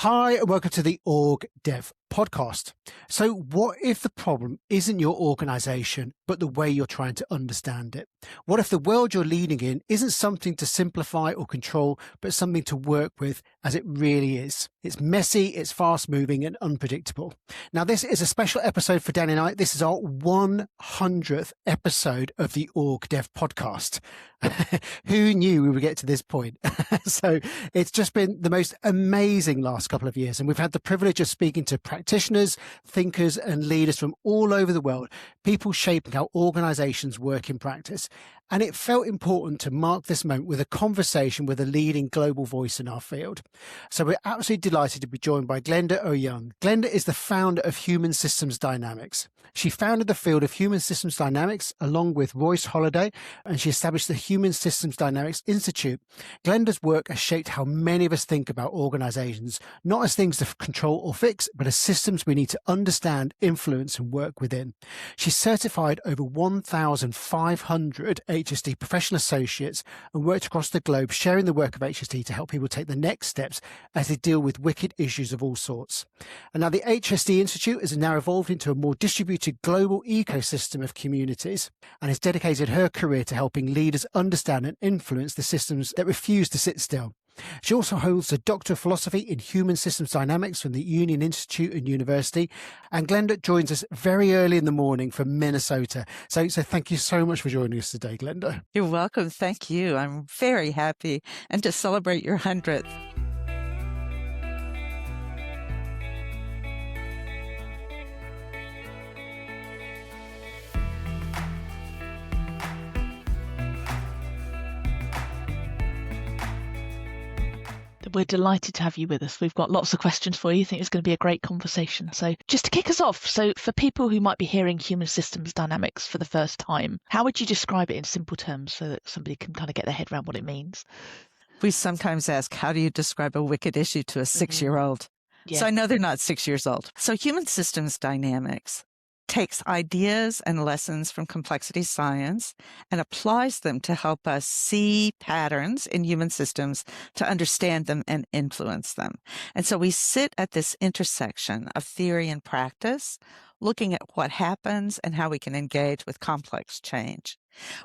Hi, and welcome to the OrgDev Podcast. So what if the problem isn't your organization, but the way you're trying to understand it? What if the world you're leading in isn't something to simplify or control, but something to work with as it really is? It's messy, it's fast moving and unpredictable. Now, this is a special episode for Dan and I. This is our 100th episode of the OrgDev Podcast. Who knew we would get to this point? So it's just been the most amazing last couple of years. And we've had the privilege of speaking to practitioners, thinkers, and leaders from all over the world, people shaping how organizations work in practice. And it felt important to mark this moment with a conversation with a leading global voice in our field. So we're absolutely delighted to be joined by Glenda Eoyang. Glenda is the founder of Human Systems Dynamics. She founded the field of Human Systems Dynamics along with Royce Holiday, and she established the Human Systems Dynamics Institute. Glenda's work has shaped how many of us think about organizations, not as things to control or fix, but as systems we need to understand, influence, and work within. She's certified over 1,500 HSD professional associates and worked across the globe sharing the work of HSD to help people take the next steps as they deal with wicked issues of all sorts. And now the HSD Institute has now evolved into a more distributed global ecosystem of communities and has dedicated her career to helping leaders understand and influence the systems that refuse to sit still. She also holds a Doctor of Philosophy in Human Systems Dynamics from the Union Institute and University. And Glenda joins us very early in the morning from Minnesota. So thank you so much for joining us today, Glenda. You're welcome. Thank you. I'm very happy and to celebrate your 100th. We're delighted to have you with us. We've got lots of questions for you. I think it's going to be a great conversation. So just to kick us off, so for people who might be hearing human systems dynamics for the first time, how would you describe it in simple terms so that somebody can kind of get their head around what it means? We sometimes ask, how do you describe a wicked issue to a 6-year-old? Yeah. So I know they're not 6 years old. So human systems dynamics takes ideas and lessons from complexity science and applies them to help us see patterns in human systems, to understand them and influence them. And so we sit at this intersection of theory and practice, looking at what happens and how we can engage with complex change.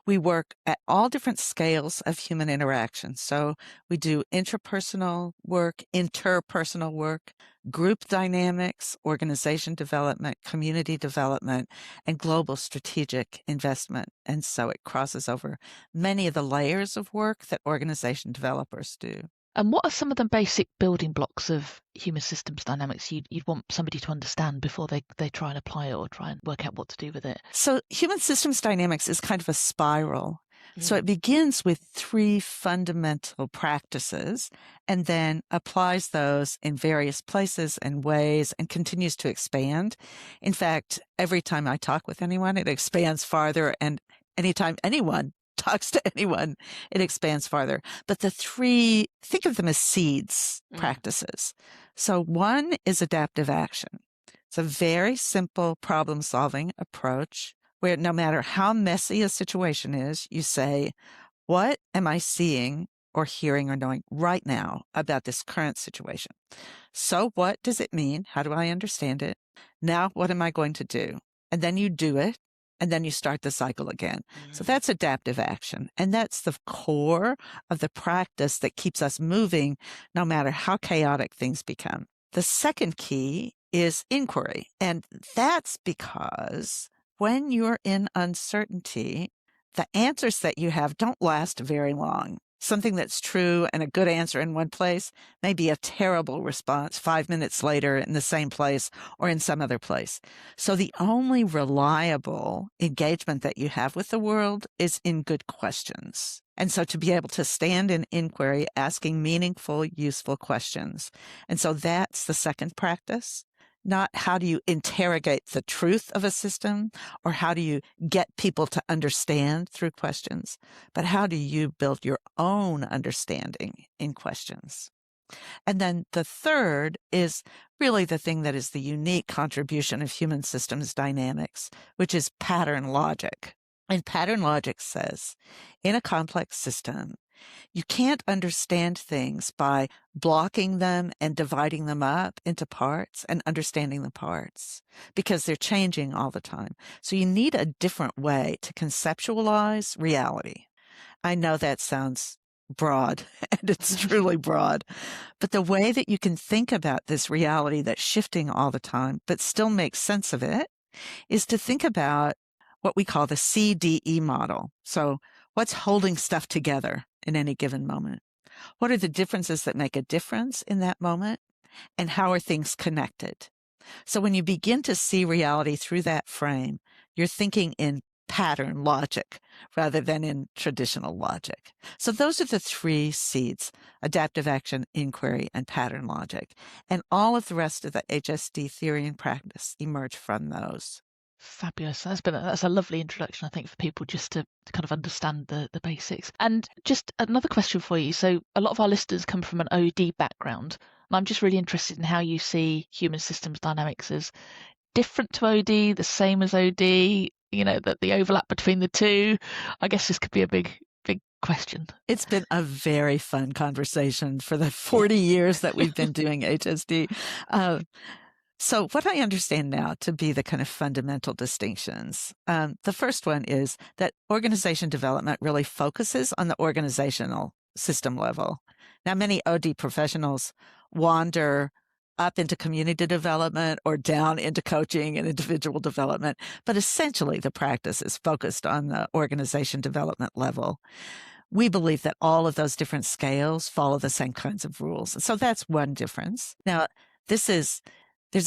We work at all different scales of human interaction. So we do intrapersonal work, interpersonal work, group dynamics, organization development, community development, and global strategic investment. And so it crosses over many of the layers of work that organization developers do. And what are some of the basic building blocks of human systems dynamics you'd want somebody to understand before they try and apply it or try and work out what to do with it? So human systems dynamics is kind of a spiral. So it begins with 3 fundamental practices and then applies those in various places and ways and continues to expand. In fact, every time I talk with anyone, it expands farther, and anytime anyone talks to anyone, it expands farther. But the 3, think of them as seeds practices. So 1 is adaptive action. It's a very simple problem-solving approach where no matter how messy a situation is, you say, what am I seeing or hearing or knowing right now about this current situation? So what does it mean? How do I understand it? Now, what am I going to do? And then you do it. And then you start the cycle again. So that's adaptive action. And that's the core of the practice that keeps us moving no matter how chaotic things become. The second key is inquiry. And that's because when you're in uncertainty, the answers that you have don't last very long. Something that's true and a good answer in one place may be a terrible response 5 minutes later in the same place or in some other place. So the only reliable engagement that you have with the world is in good questions. And so to be able to stand in inquiry, asking meaningful, useful questions. And so that's the second practice. Not how do you interrogate the truth of a system or how do you get people to understand through questions, but how do you build your own understanding in questions? And then the third is really the thing that is the unique contribution of human systems dynamics, which is pattern logic. And pattern logic says, in a complex system, You can't understand things by blocking them and dividing them up into parts and understanding the parts because they're changing all the time. So you need a different way to conceptualize reality. I know that sounds broad, and it's truly broad, but the way that you can think about this reality that's shifting all the time, but still make sense of it, is to think about what we call the CDE model. So what's holding stuff together in any given moment? What are the differences that make a difference in that moment? And how are things connected? So when you begin to see reality through that frame, you're thinking in pattern logic rather than in traditional logic. So those are the three seeds: adaptive action, inquiry, and pattern logic. And all of the rest of the HSD theory and practice emerge from those. Fabulous. That's a lovely introduction, I think, for people just to kind of understand the basics. And just another question for you. So a lot of our listeners come from an OD background, and I'm just really interested in how you see human systems dynamics as different to OD, the same as OD, that the overlap between the two. I guess this could be a big question. It's been a very fun conversation for the 40 years that we've been doing HSD. So what I understand now to be the kind of fundamental distinctions, the first one is that organization development really focuses on the organizational system level. Now, many OD professionals wander up into community development or down into coaching and individual development, but essentially the practice is focused on the organization development level. We believe that all of those different scales follow the same kinds of rules. So that's one difference. Now, there's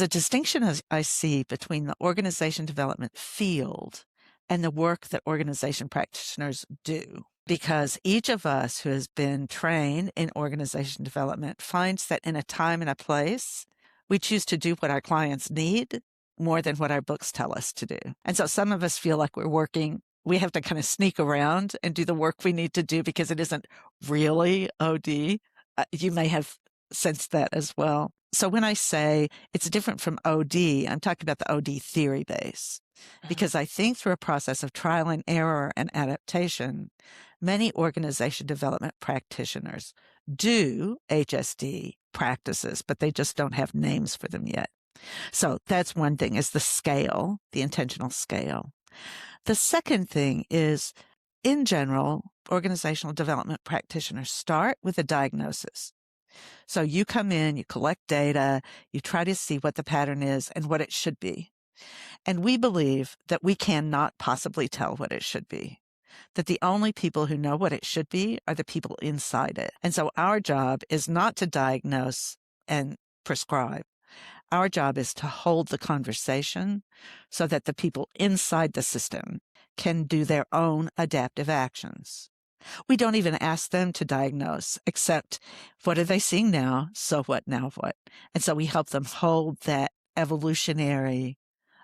a distinction as I see between the organization development field and the work that organization practitioners do, because each of us who has been trained in organization development finds that in a time and a place, we choose to do what our clients need more than what our books tell us to do. And so some of us feel like we have to kind of sneak around and do the work we need to do because it isn't really OD. You may have sensed that as well. So when I say it's different from OD, I'm talking about the OD theory base, because I think through a process of trial and error and adaptation, many organization development practitioners do HSD practices, but they just don't have names for them yet. So that's one thing, is the scale, the intentional scale. The second thing is, in general, organizational development practitioners start with a diagnosis. So you come in, you collect data, you try to see what the pattern is and what it should be. And we believe that we cannot possibly tell what it should be, that the only people who know what it should be are the people inside it. And so our job is not to diagnose and prescribe. Our job is to hold the conversation so that the people inside the system can do their own adaptive actions. We don't even ask them to diagnose, except what are they seeing now? So what, now what? And so we help them hold that evolutionary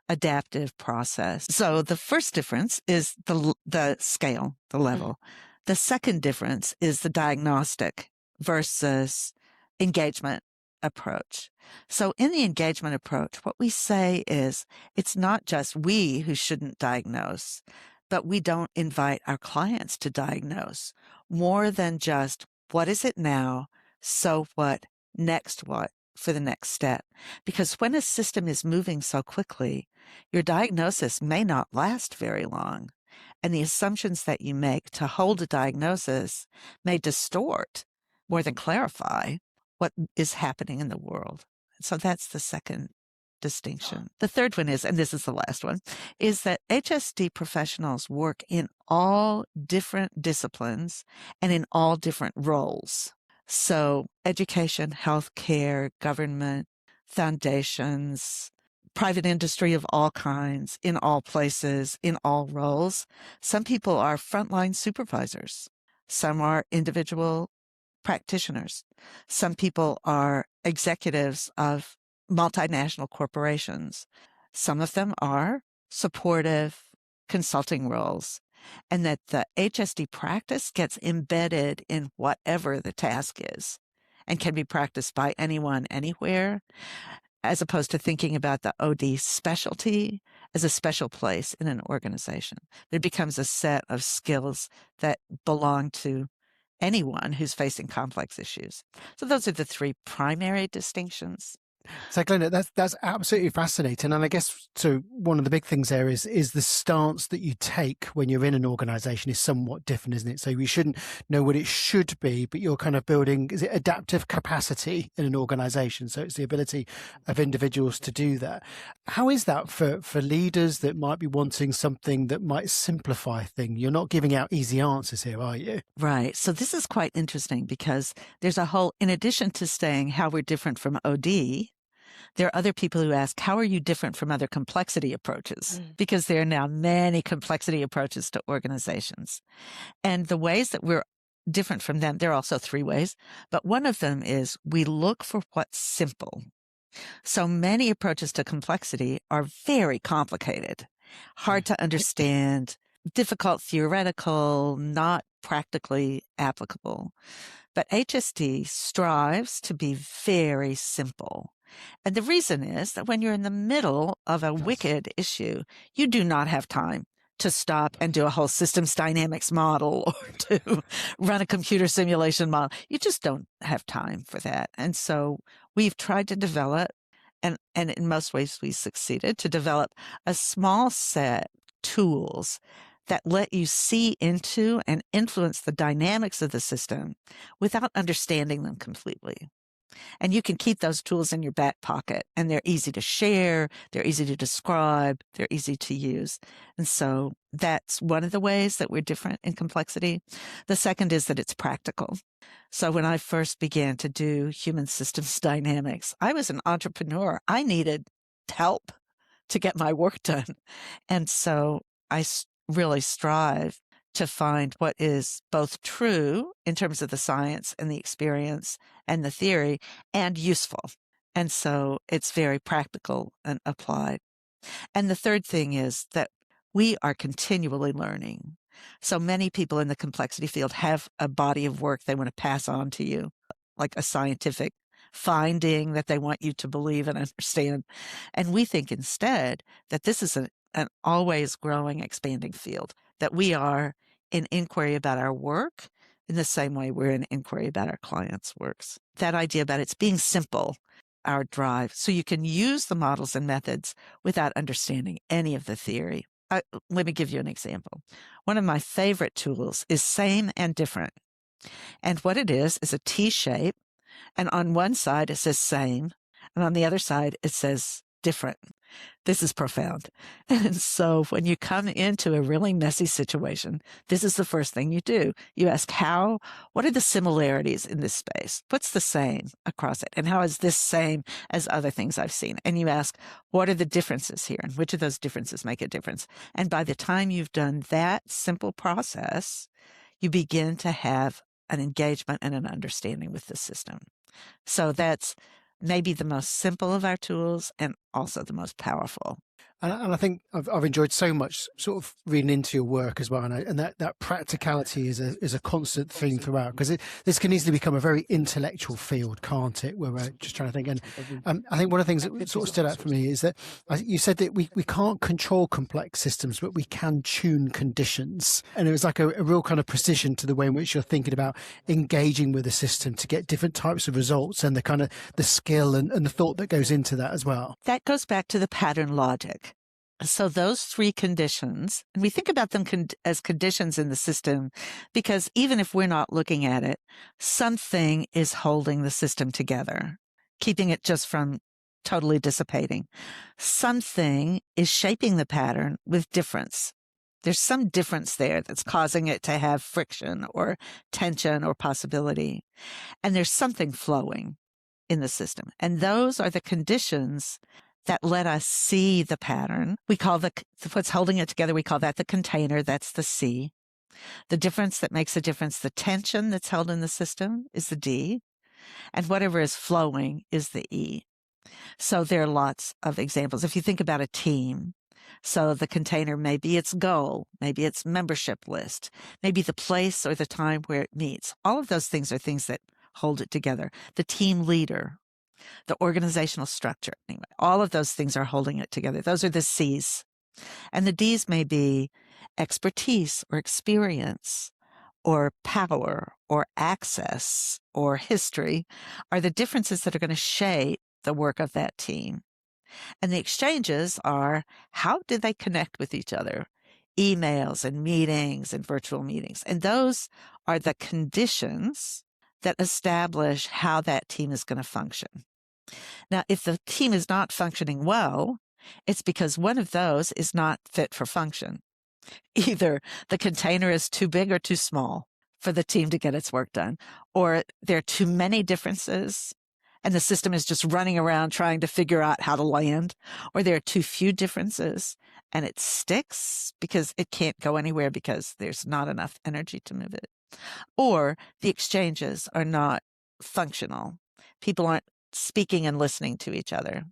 adaptive process. So the first difference is the scale, the level. The second difference is the diagnostic versus engagement approach. So in the engagement approach, what we say is it's not just we who shouldn't diagnose, but we don't invite our clients to diagnose more than just what is it now, so what, next what, for the next step. Because when a system is moving so quickly, your diagnosis may not last very long. And the assumptions that you make to hold a diagnosis may distort more than clarify what is happening in the world. So that's the second distinction. The third one is, and this is the last one, is that HSD professionals work in all different disciplines and in all different roles. So education, healthcare, government, foundations, private industry of all kinds, in all places, in all roles. Some people are frontline supervisors. Some are individual practitioners. Some people are executives of multinational corporations. Some of them are supportive consulting roles, and that the HSD practice gets embedded in whatever the task is and can be practiced by anyone, anywhere, as opposed to thinking about the OD specialty as a special place in an organization. It becomes a set of skills that belong to anyone who's facing complex issues. So those are the three primary distinctions. So, Glenda, that's absolutely fascinating. And I guess so one of the big things there is the stance that you take when you're in an organization is somewhat different, isn't it? So you shouldn't know what it should be, but you're kind of building, is it adaptive capacity in an organization? So it's the ability of individuals to do that. How is that for leaders that might be wanting something that might simplify things? You're not giving out easy answers here, are you? Right. So this is quite interesting because there's a whole, in addition to saying how we're different from OD, there are other people who ask, how are you different from other complexity approaches? Because there are now many complexity approaches to organizations. And the ways that we're different from them, there are also three ways, but one of them is we look for what's simple. So many approaches to complexity are very complicated, hard to understand, difficult theoretical, not practically applicable. But HSD strives to be very simple. And the reason is that when you're in the middle of a wicked issue, you do not have time to stop and do a whole systems dynamics model or to run a computer simulation model. You just don't have time for that. And so we've tried to develop, and in most ways we succeeded, to develop a small set of tools that let you see into and influence the dynamics of the system without understanding them completely. And you can keep those tools in your back pocket, and they're easy to share, they're easy to describe, they're easy to use. And so that's one of the ways that we're different in complexity. The second is that it's practical. So when I first began to do human systems dynamics, I was an entrepreneur. I needed help to get my work done. And so I really strive to find what is both true in terms of the science and the experience and the theory and useful. And so it's very practical and applied. And the third thing is that we are continually learning. So many people in the complexity field have a body of work they want to pass on to you, like a scientific finding that they want you to believe and understand. And we think instead that this is an always growing, expanding field, that we are in inquiry about our work in the same way we're in inquiry about our clients' works. That idea about it's being simple, our drive, so you can use the models and methods without understanding any of the theory. Let me give you an example. One of my favorite tools is Same and Different. And what it is a T shape. And on one side, it says same. And on the other side, it says different. This is profound. And so when you come into a really messy situation, this is the first thing you do. You ask what are the similarities in this space? What's the same across it? And how is this same as other things I've seen? And you ask, what are the differences here? And which of those differences make a difference? And by the time you've done that simple process, you begin to have an engagement and an understanding with the system. So that's maybe the most simple of our tools and also the most powerful. And I think I've enjoyed so much sort of reading into your work as well. And that practicality is a constant theme throughout, because this can easily become a very intellectual field, can't it? Where we're just trying to think. And I think one of the things that sort of stood out for me is that you said that we can't control complex systems, but we can tune conditions. And it was like a real kind of precision to the way in which you're thinking about engaging with the system to get different types of results, and the kind of the skill and the thought that goes into that as well. That goes back to the pattern logic. So those three conditions, and we think about them as conditions in the system, because even if we're not looking at it, something is holding the system together, keeping it just from totally dissipating. Something is shaping the pattern with difference. There's some difference there that's causing it to have friction or tension or possibility. And there's something flowing in the system. And those are the conditions that let us see the pattern. We call what's holding it together, we call that the container. That's the C. The difference that makes a difference, the tension that's held in the system, is the D. And whatever is flowing is the E. So there are lots of examples. If you think about a team, so the container may be its goal, maybe its membership list, maybe the place or the time where it meets. All of those things are things that hold it together. The team leader, the organizational structure. Anyway, all of those things are holding it together. Those are the C's. And the D's may be expertise or experience or power or access or history are the differences that are going to shape the work of that team. And the exchanges are, how do they connect with each other? Emails and meetings and virtual meetings. And those are the conditions that establish how that team is going to function. Now, if the team is not functioning well, it's because one of those is not fit for function. Either the container is too big or too small for the team to get its work done, or there are too many differences and the system is just running around trying to figure out how to land, or there are too few differences and it sticks because it can't go anywhere because there's not enough energy to move it, or the exchanges are not functional. People aren't speaking and listening to each other.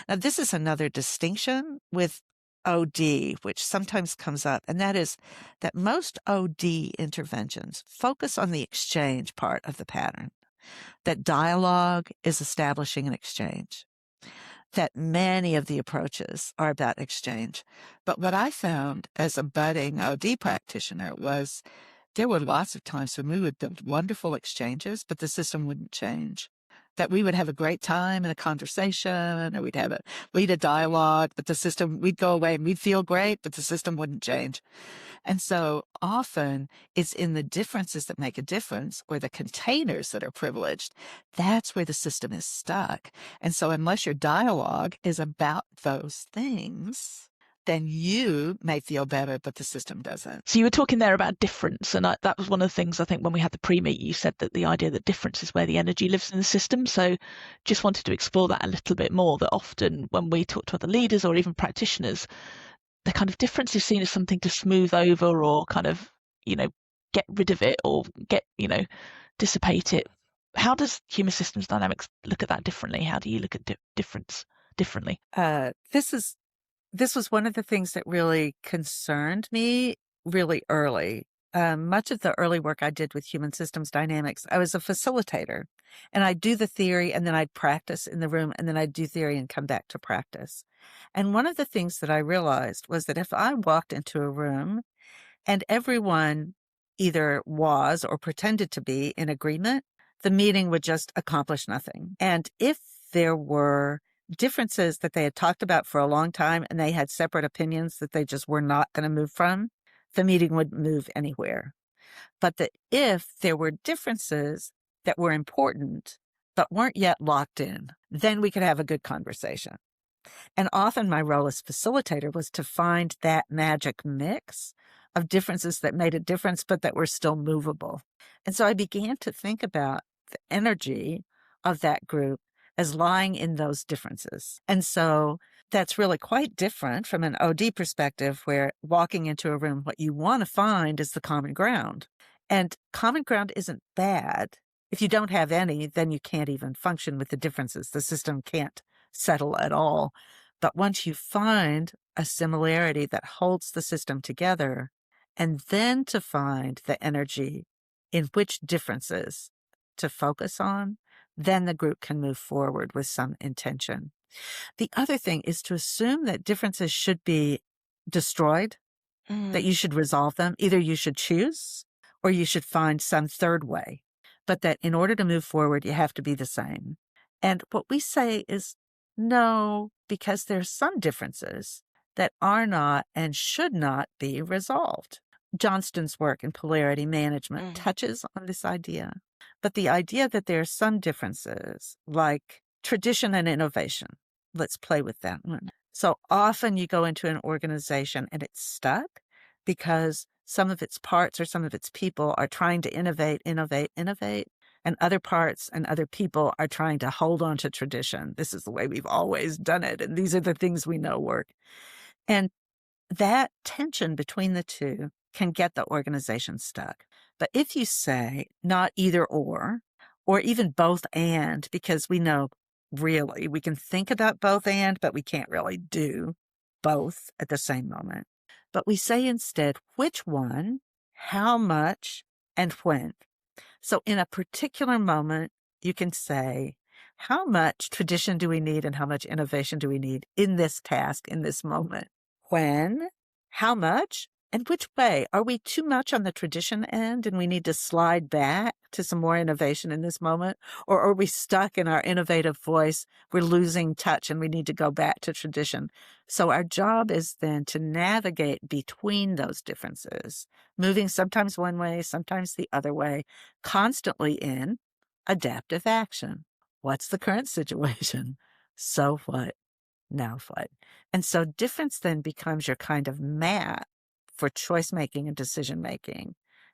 Now, this is another distinction with OD, which sometimes comes up, and that is that most OD interventions focus on the exchange part of the pattern, that dialogue is establishing an exchange, that many of the approaches are about exchange. But what I found as a budding OD practitioner was there were lots of times when we would build wonderful exchanges, but the system wouldn't change. That we would have a great time in a conversation, or we'd lead a dialogue, but the system, we'd go away and we'd feel great, but the system wouldn't change. And so often it's in the differences that make a difference, or the containers that are privileged. That's where the system is stuck. And so unless your dialogue is about those things, then you may feel better, but the system doesn't. So you were talking there about difference, and that was one of the things I think when we had the pre-meet, you said that the idea that difference is where the energy lives in the system. So just wanted to explore that a little bit more, that often when we talk to other leaders or even practitioners, the kind of difference is seen as something to smooth over or kind of, get rid of it or dissipate it. How does human systems dynamics look at that differently? How do you look at difference differently? This was one of the things that really concerned me really early. Much of the early work I did with human systems dynamics, I was a facilitator, and I'd do the theory and then I'd practice in the room, and then I'd do theory and come back to practice. And one of the things that I realized was that if I walked into a room and everyone either was or pretended to be in agreement, the meeting would just accomplish nothing. And if there were differences that they had talked about for a long time and they had separate opinions that they just were not going to move from, the meeting wouldn't move anywhere. But that if there were differences that were important but weren't yet locked in, then we could have a good conversation. And often my role as facilitator was to find that magic mix of differences that made a difference but that were still movable. And so I began to think about the energy of that group as lying in those differences. And so that's really quite different from an OD perspective, where walking into a room, what you want to find is the common ground. And common ground isn't bad. If you don't have any, then you can't even function with the differences. The system can't settle at all. But once you find a similarity that holds the system together, and then to find the energy in which differences to focus on, then the group can move forward with some intention. The other thing is to assume that differences should be destroyed, that you should resolve them. Either you should choose or you should find some third way, but that in order to move forward, you have to be the same. And what we say is no, because there's some differences that are not and should not be resolved. Johnston's work in polarity management touches on this idea. But the idea that there are some differences, like tradition and innovation, let's play with that one. So often you go into an organization and it's stuck because some of its parts or some of its people are trying to innovate, and other parts and other people are trying to hold on to tradition. This is the way we've always done it, and these are the things we know work. And that tension between the two can get the organization stuck. But if you say not either or even both and, because we know really we can think about both and, but we can't really do both at the same moment. But we say instead which one, how much, and when. So in a particular moment, you can say, how much tradition do we need and how much innovation do we need in this task, in this moment? When, how much, And which way? Are we too much on the tradition end and we need to slide back to some more innovation in this moment? Or are we stuck in our innovative voice? We're losing touch and we need to go back to tradition. So our job is then to navigate between those differences, moving sometimes one way, sometimes the other way, constantly in adaptive action. What's the current situation? So what? Now what? And so difference then becomes your kind of map for choice making and decision making,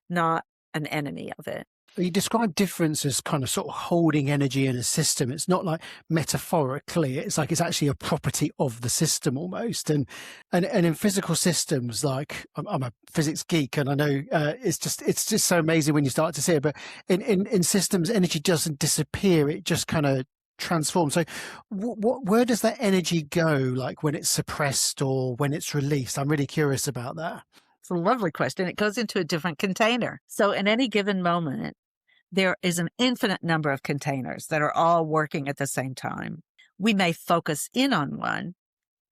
not an enemy of it. You describe difference as kind of sort of holding energy in a system. It's not like metaphorically, it's like it's actually a property of the system almost. And in physical systems, like I'm a physics geek and I know it's just so amazing when you start to see it. But in systems, energy doesn't disappear. It just kind of transforms. So where does that energy go, like when it's suppressed or when it's released? I'm really curious about that. It's a lovely question. It goes into a different container. So in any given moment, there is an infinite number of containers that are all working at the same time. We may focus in on one,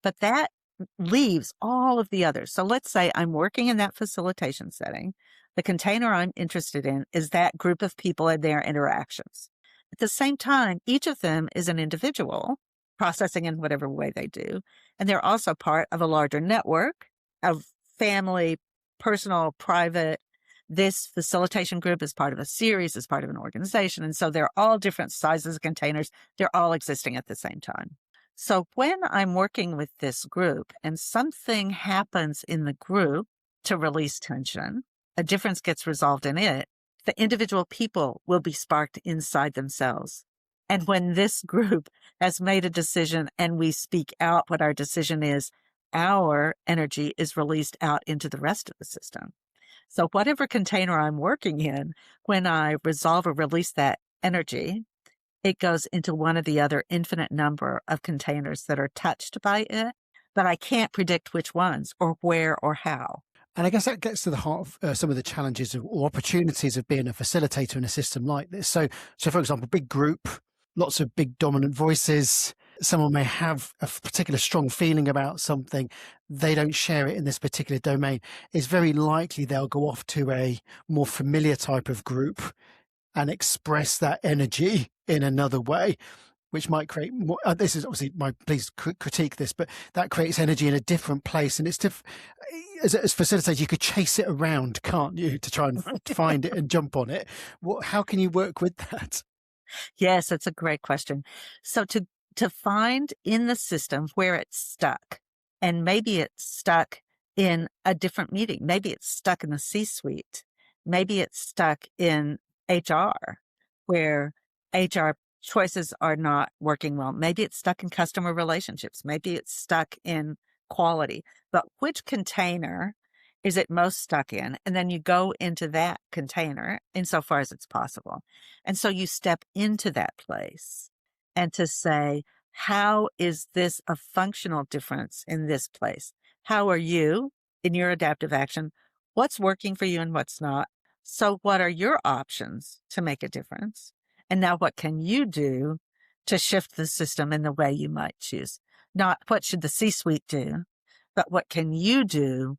but that leaves all of the others. So let's say I'm working in that facilitation setting. The container I'm interested in is that group of people and their interactions. At the same time, each of them is an individual processing in whatever way they do. And they're also part of a larger network of family, personal, private. This facilitation group is part of a series, is part of an organization. And so they're all different sizes of containers. They're all existing at the same time. So when I'm working with this group and something happens in the group to release tension, a difference gets resolved in it, the individual people will be sparked inside themselves. And when this group has made a decision and we speak out what our decision is, our energy is released out into the rest of the system. So whatever container I'm working in, when I resolve or release that energy, it goes into one of the other infinite number of containers that are touched by it, but I can't predict which ones or where or how. And I guess that gets to the heart of some of the challenges or opportunities of being a facilitator in a system like this. So for example, big group, lots of big dominant voices. Someone may have a particular strong feeling about something. They don't share it in this particular domain. It's very likely they'll go off to a more familiar type of group and express that energy in another way, which might create more. This is obviously please critique this, but that creates energy in a different place. And it's as facilitators, you could chase it around, can't you, to try and find it and jump on it. How can you work with that? Yes, that's a great question. So to find in the system where it's stuck, and maybe it's stuck in a different meeting. Maybe it's stuck in the C-suite. Maybe it's stuck in HR, where HR choices are not working well. Maybe it's stuck in customer relationships. Maybe it's stuck in quality. But which container is it most stuck in? And then you go into that container insofar as it's possible. And so you step into that place and to say, how is this a functional difference in this place? How are you in your adaptive action? What's working for you and what's not? So what are your options to make a difference? And now what can you do to shift the system in the way you might choose? Not what should the C-suite do, but what can you do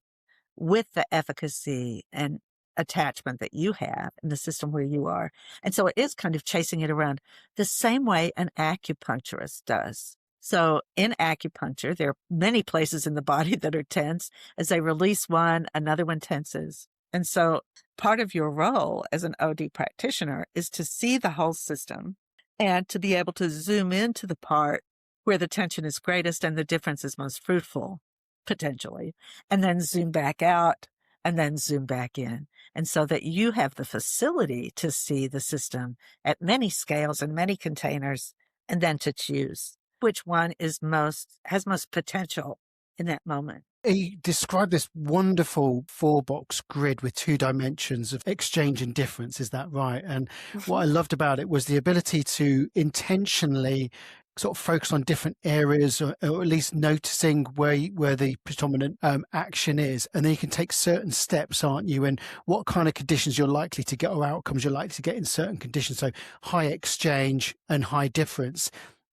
with the efficacy and attachment that you have in the system where you are. And so it is kind of chasing it around the same way an acupuncturist does. So in acupuncture, there are many places in the body that are tense. As they release one, another one tenses. And so part of your role as an OD practitioner is to see the whole system and to be able to zoom into the part where the tension is greatest and the difference is most fruitful, potentially, and then zoom back out and then zoom back in. And so that you have the facility to see the system at many scales and many containers, and then to choose which one has most potential in that moment. You described this wonderful 4-box grid with 2 dimensions of exchange and difference. Is that right? And what I loved about it was the ability to intentionally sort of focus on different areas, or at least noticing where the predominant action is. And then you can take certain steps, aren't you? And what kind of conditions you're likely to get or outcomes you're likely to get in certain conditions. So high exchange and high difference,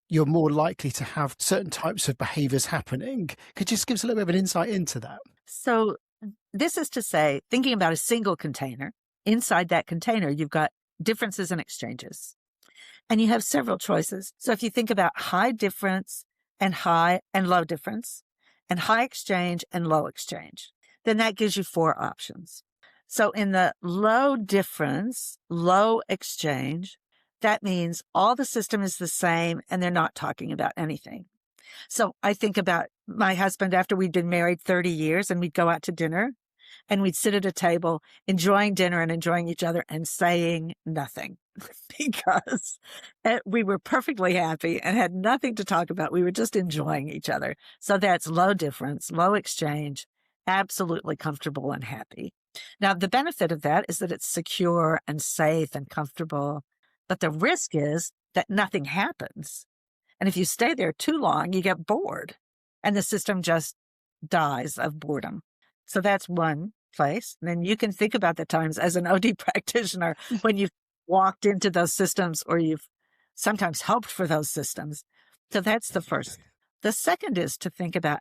you're more likely to have certain types of behaviors happening. Could you just give us a little bit of an insight into that? So This is to say, thinking about a single container, inside that container, you've got differences and exchanges. And you have several choices. So if you think about high difference and high and low difference, and high exchange and low exchange, then that gives you 4 options. So in the low difference, low exchange, that means all the system is the same and they're not talking about anything. So I think about my husband after we'd been married 30 years and we'd go out to dinner and we'd sit at a table enjoying dinner and enjoying each other and saying nothing because we were perfectly happy and had nothing to talk about. We were just enjoying each other. So that's low difference, low exchange, absolutely comfortable and happy. Now, the benefit of that is that it's secure and safe and comfortable, but the risk is that nothing happens. And if you stay there too long, you get bored and the system just dies of boredom. So that's one place. And then you can think about the times as an OD practitioner when you've walked into those systems or you've sometimes helped for those systems. So that's the first. The second is to think about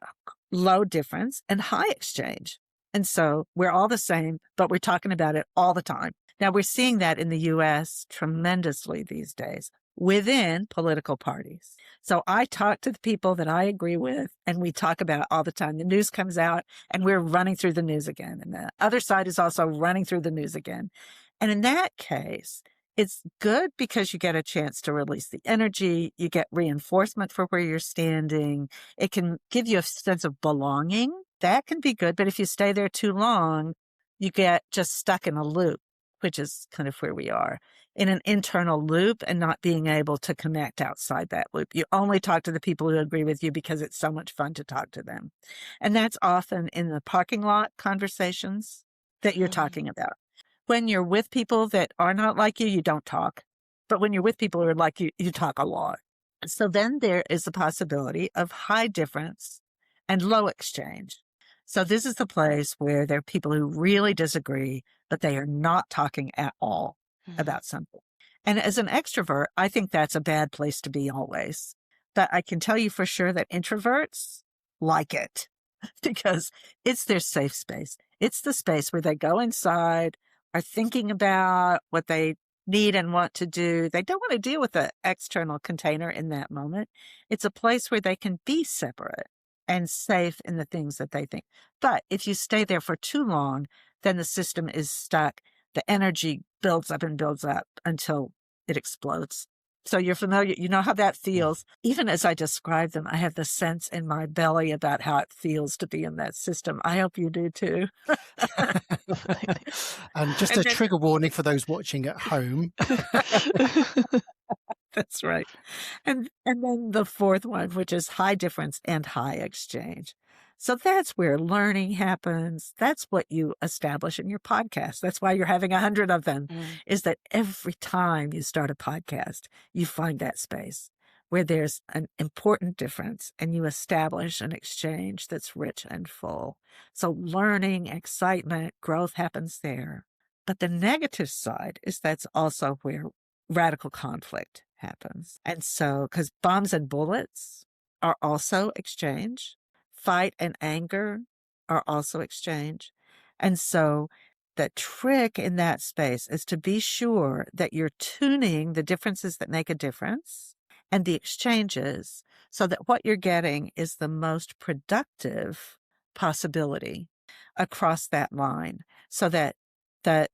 low difference and high exchange. And so we're all the same, but we're talking about it all the time. Now we're seeing that in the US tremendously these days within political parties. So I talk to the people that I agree with and we talk about it all the time. The news comes out and we're running through the news again. And the other side is also running through the news again. And in that case, it's good because you get a chance to release the energy. You get reinforcement for where you're standing. It can give you a sense of belonging. That can be good. But if you stay there too long, you get just stuck in a loop, which is kind of where we are, in an internal loop and not being able to connect outside that loop. You only talk to the people who agree with you because it's so much fun to talk to them. And that's often in the parking lot conversations that you're talking about. When you're with people that are not like you don't talk. But when you're with people who are like you talk a lot. So then there is the possibility of high difference and low exchange. So this is the place where there are people who really disagree, but they are not talking at all about something. And as an extrovert, I think that's a bad place to be always. But I can tell you for sure that introverts like it because it's their safe space. It's the space where they go inside, are thinking about what they need and want to do. They don't want to deal with the external container in that moment. It's a place where they can be separate and safe in the things that they think. But if you stay there for too long, then the system is stuck. The energy builds up and builds up until it explodes. So you're familiar, you know how that feels. Even as I describe them, I have the sense in my belly about how it feels to be in that system. I hope you do too. And just a trigger warning for those watching at home. That's right. And then the fourth one, which is high difference and high exchange. So that's where learning happens. That's what you establish in your podcast. That's why you're having 100 of them, is that every time you start a podcast, you find that space where there's an important difference and you establish an exchange that's rich and full. So learning, excitement, growth happens there. But the negative side is that's also where radical conflict happens. And so, because bombs and bullets are also exchange, fight and anger are also exchange. And so the trick in that space is to be sure that you're tuning the differences that make a difference and the exchanges so that what you're getting is the most productive possibility across that line so that the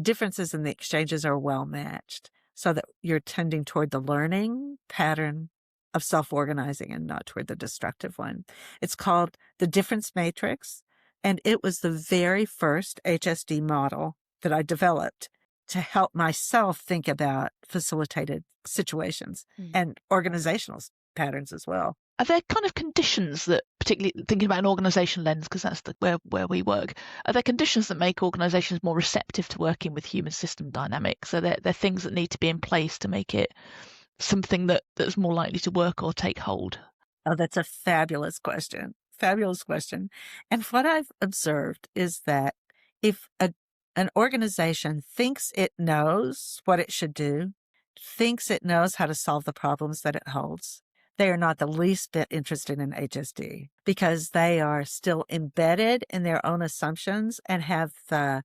differences in the exchanges are well matched so that you're tending toward the learning pattern of self-organizing and not toward the destructive one. It's called the difference matrix, and it was the very first HSD model that I developed to help myself think about facilitated situations and organizational patterns as well. Are there kind of conditions that, particularly thinking about an organization lens, because that's where we work, are there conditions that make organizations more receptive to working with human system dynamics? Are there things that need to be in place to make it something that's more likely to work or take hold? Oh, that's a fabulous question. Fabulous question. And what I've observed is that if an organization thinks it knows what it should do, thinks it knows how to solve the problems that it holds, they are not the least bit interested in HSD because they are still embedded in their own assumptions and have the,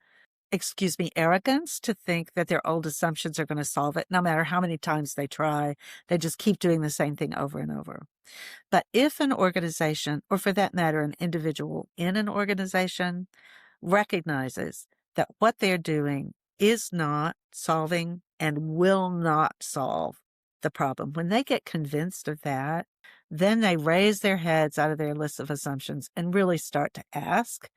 arrogance to think that their old assumptions are going to solve it. No matter how many times they try, they just keep doing the same thing over and over. But if an organization, or for that matter, an individual in an organization, recognizes that what they're doing is not solving and will not solve the problem, when they get convinced of that, then they raise their heads out of their list of assumptions and really start to ask,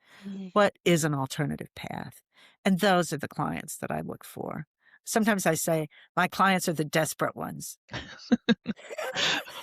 what is an alternative path? And those are the clients that I look for. Sometimes I say my clients are the desperate ones.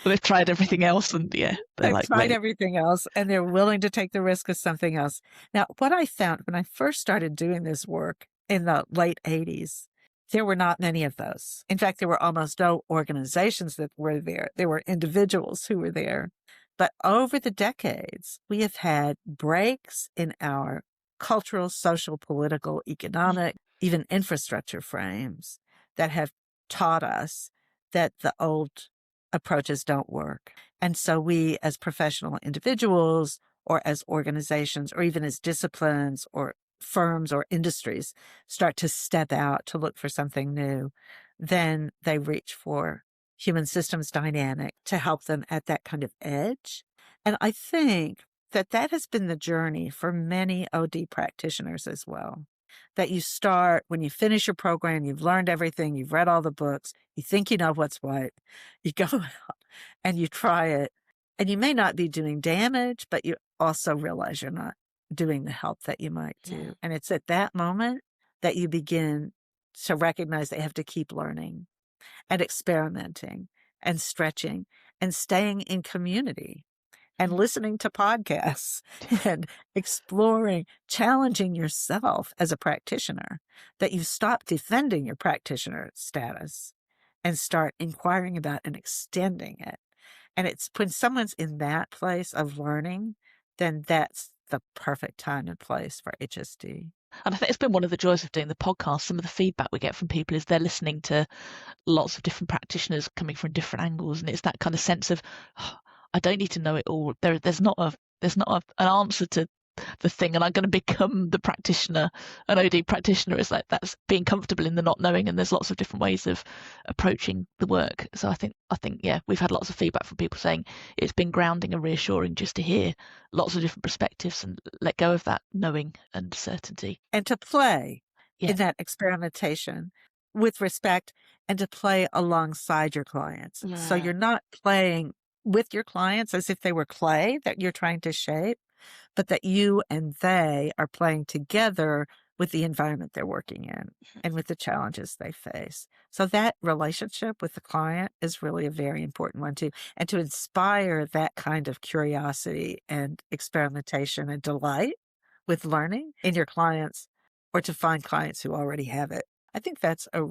They've tried everything else and they've tried everything else and they're willing to take the risk of something else. Now, what I found when I first started doing this work in the late 80s, there were not many of those. In fact, there were almost no organizations that were there. There were individuals who were there. But over the decades, we have had breaks in our cultural, social, political, economic, even infrastructure frames that have taught us that the old approaches don't work. And so we, as professional individuals or as organizations or even as disciplines or firms or industries, start to step out to look for something new, then they reach for human systems dynamic to help them at that kind of edge. And I think that has been the journey for many OD practitioners as well. That you start, when you finish your program, you've learned everything, you've read all the books, you think you know what's what, you go out and you try it, and you may not be doing damage, but you also realize you're not doing the help that you might do. Yeah. And it's at that moment that you begin to recognize that you have to keep learning and experimenting and stretching and staying in community and listening to podcasts and exploring, challenging yourself as a practitioner, that you stop defending your practitioner status and start inquiring about and extending it. And it's when someone's in that place of learning, then that's the perfect time and place for HSD. And I think it's been one of the joys of doing the podcast. Some of the feedback we get from people is they're listening to lots of different practitioners coming from different angles. And it's that kind of sense of, I don't need to know it all. There's not an answer to the thing, and I'm going to become the practitioner, an OD practitioner. It's like that's being comfortable in the not knowing, and there's lots of different ways of approaching the work. So I think we've had lots of feedback from people saying it's been grounding and reassuring just to hear lots of different perspectives and let go of that knowing and certainty. And to play in that experimentation with respect and to play alongside your clients. Yeah. So you're not playing with your clients as if they were clay that you're trying to shape, but that you and they are playing together with the environment they're working in and with the challenges they face. So that relationship with the client is really a very important one too. And to inspire that kind of curiosity and experimentation and delight with learning in your clients, or to find clients who already have it. I think that's a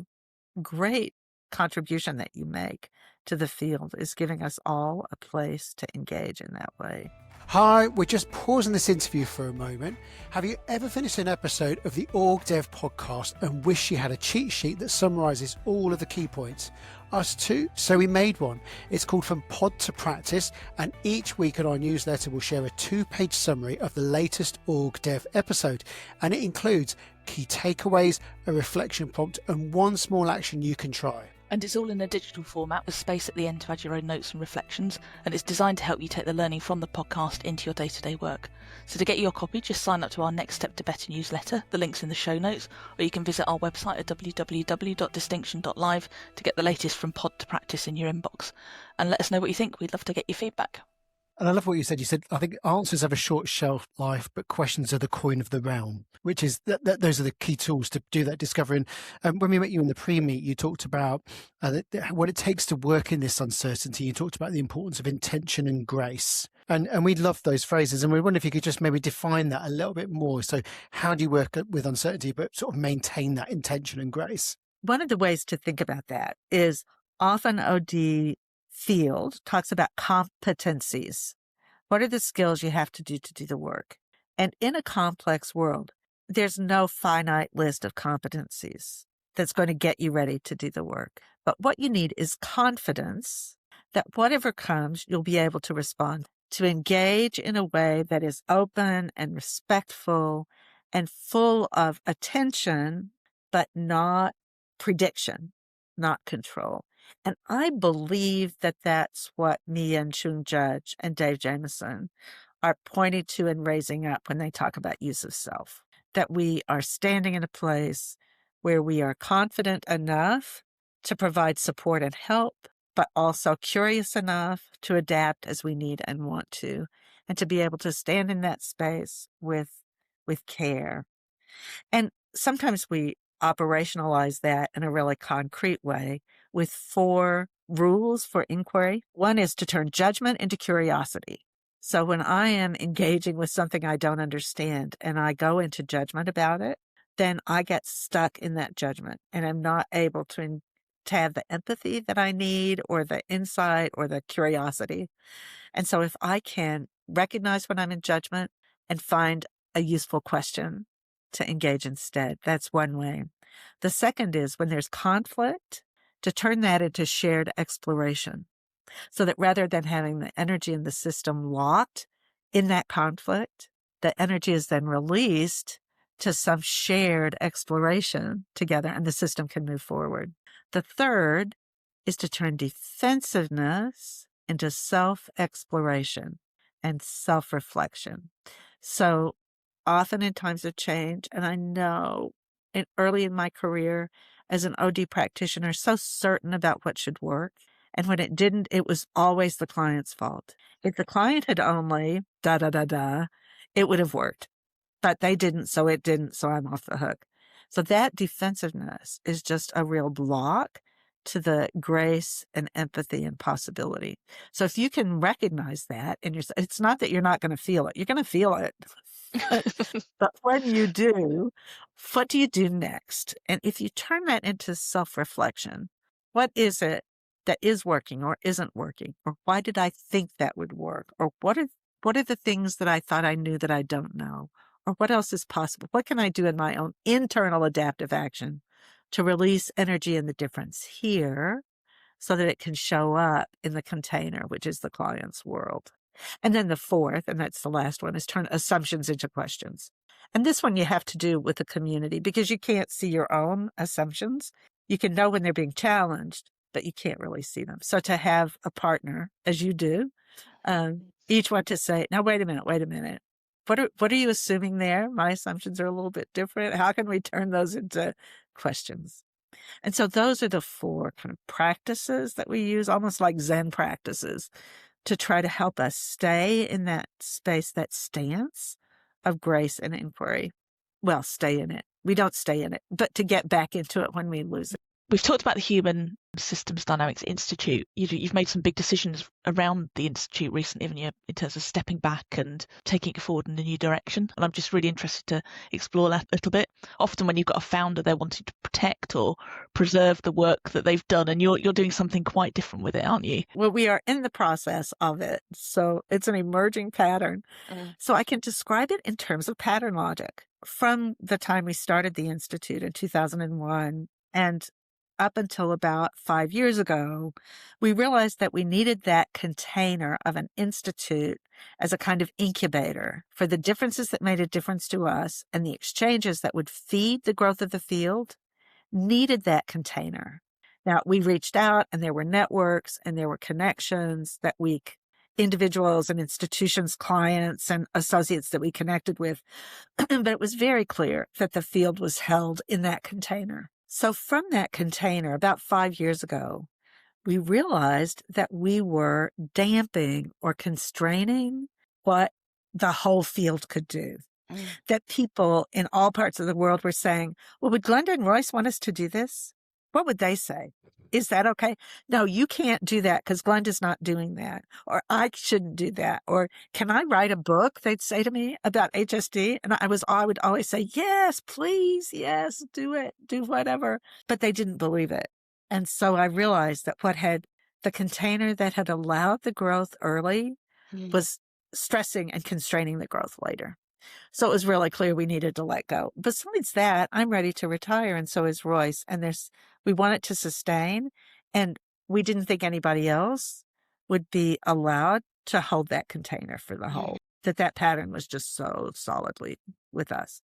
great contribution that you make to the field, is giving us all a place to engage in that way. Hi, we're just pausing this interview for a moment. Have you ever finished an episode of the OrgDev podcast and wish you had a cheat sheet that summarizes all of the key points? Us too, so we made one. It's called From Pod to Practice, and each week in our newsletter we'll share a 2-page summary of the latest OrgDev episode, and it includes key takeaways, a reflection prompt, and one small action you can try. And it's all in a digital format with space at the end to add your own notes and reflections, and it's designed to help you take the learning from the podcast into your day-to-day work. So to get your copy, just sign up to our Next Step to Better newsletter. The link's in the show notes, or you can visit our website at www.distinction.live to get the latest From Pod to Practice in your inbox. And let us know what you think. We'd love to get your feedback. And I love what you said. You said, I think answers have a short shelf life, but questions are the coin of the realm, which is those are the key tools to do that discovery. And when we met you in the pre-meet, you talked about what it takes to work in this uncertainty. You talked about the importance of intention and grace. And we love those phrases. And we wonder if you could just maybe define that a little bit more. So how do you work with uncertainty, but sort of maintain that intention and grace? One of the ways to think about that is often OD field talks about competencies. What are the skills you have to do the work? And in a complex world, there's no finite list of competencies that's going to get you ready to do the work. But what you need is confidence that whatever comes, you'll be able to respond, to engage in a way that is open and respectful and full of attention, but not prediction, not control. And I believe that that's what me and Chung Judge and Dave Jameson are pointing to and raising up when they talk about use of self, that we are standing in a place where we are confident enough to provide support and help, but also curious enough to adapt as we need and want to, and to be able to stand in that space with care. And sometimes we operationalize that in a really concrete way with 4 rules for inquiry. One is to turn judgment into curiosity. So when I am engaging with something I don't understand and I go into judgment about it, then I get stuck in that judgment and I'm not able to have the empathy that I need or the insight or the curiosity. And so if I can recognize when I'm in judgment and find a useful question to engage instead, that's one way. The second is when there's conflict, to turn that into shared exploration. So that rather than having the energy in the system locked in that conflict, the energy is then released to some shared exploration together and the system can move forward. The third is to turn defensiveness into self-exploration and self-reflection. So often in times of change, and I know early in my career as an OD practitioner, so certain about what should work. And when it didn't, it was always the client's fault. If the client had only it would have worked. But they didn't, so it didn't, so I'm off the hook. So that defensiveness is just a real block to the grace and empathy and possibility. So if you can recognize that, and it's not that you're not going to feel it. You're going to feel it. But when you do, what do you do next? And if you turn that into self-reflection, what is it that is working or isn't working? Or why did I think that would work? Or what are the things that I thought I knew that I don't know? Or what else is possible? What can I do in my own internal adaptive action to release energy in the difference here so that it can show up in the container, which is the client's world? And then the fourth, and that's the last one, is turn assumptions into questions. And this one you have to do with the community because you can't see your own assumptions. You can know when they're being challenged, but you can't really see them. So to have a partner, as you do, each one to say, now, wait a minute. What are you assuming there? My assumptions are a little bit different. How can we turn those into questions? And so those are the 4 kind of practices that we use, almost like Zen practices, to try to help us stay in that space, that stance of grace and inquiry. Well, stay in it. We don't stay in it, but to get back into it when we lose it. We've talked about the Human Systems Dynamics Institute. You've made some big decisions around the Institute recently, haven't you, in terms of stepping back and taking it forward in a new direction. And I'm just really interested to explore that a little bit. Often when you've got a founder, they're wanting to protect or preserve the work that they've done, and you're doing something quite different with it, aren't you? Well, we are in the process of it. So it's an emerging pattern. So I can describe it in terms of pattern logic. From the time we started the Institute in 2001 and up until about 5 years ago, we realized that we needed that container of an institute as a kind of incubator for the differences that made a difference to us and the exchanges that would feed the growth of the field needed that container. Now, we reached out and there were networks and there were connections that individuals and institutions, clients and associates that we connected with, but it was very clear that the field was held in that container. So from that container, about 5 years ago, we realized that we were damping or constraining what the whole field could do. That people in all parts of the world were saying, well, would Glenda and Royce want us to do this? What would they say? Is that okay? No, you can't do that because Glenda's not doing that. Or I shouldn't do that. Or can I write a book? They'd say to me about HSD. And I would always say, yes, please. Yes, do it. Do whatever. But they didn't believe it. And so I realized that the container that had allowed the growth early was stressing and constraining the growth later. So it was really clear we needed to let go. Besides that, I'm ready to retire, and so is Royce. And we want it to sustain, and we didn't think anybody else would be allowed to hold that container for the whole, that pattern was just so solidly with us.